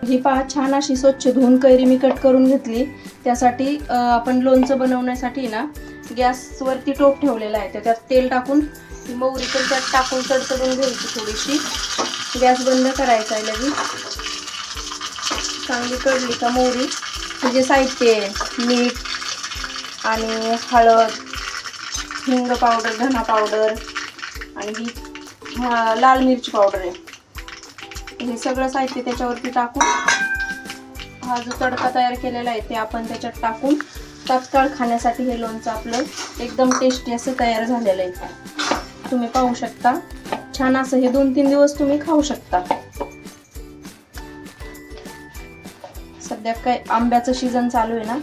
ही पहा छान अशी स्वच्छ धुवून कैरी मी कट करून घेतली. त्यासाठी आपण लोणचं बनवण्यासाठी ना गॅसवरती टोप ठेवलेला आहे. त्यात तेल टाकून मोहरी पण त्यात टाकून तडतडून घ्यायची थोडीशी. गॅस बंद करायचा आहे लगेच. चांगली कढली का मोहरी जे साहित्य आहे मीठ आणि हळद, हिंग पावडर, धना पावडर आणि ही लाल मिरची पावडर आहे. हे सगळं साहित्य त्याच्यावरती टाकून हा जो तडका तयार केलेला आहे ते आपण त्याच्यात टाकून तात्काळ खाण्यासाठी हे लोणचं आपलं एकदम टेस्टी असं तयार झालेलं आहे. तुम्ही पाहू शकता छान असं हे 2-3 दिवस तुम्ही खाऊ शकता. सध्या काय आंब्याचं सीझन चालू आहे ना,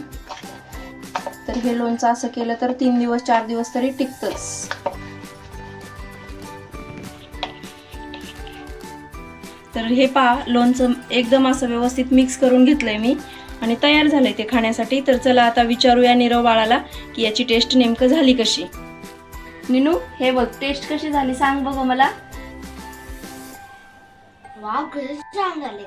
तर हे लोणचं असं केलं तर 3 दिवस 4 दिवस तरी टिकतच. तर हे पहा लोणचं एकदम असं व्यवस्थित मिक्स करून घेतलंय मी आणि तयार झालंय ते खाण्यासाठी. तर चला आता विचारूया नीरव बाळाला की याची टेस्ट नेमकं झाली कशी. नीनू हे बघ टेस्ट कशी झाली सांग बघ मला. वाव, किती छान झाले.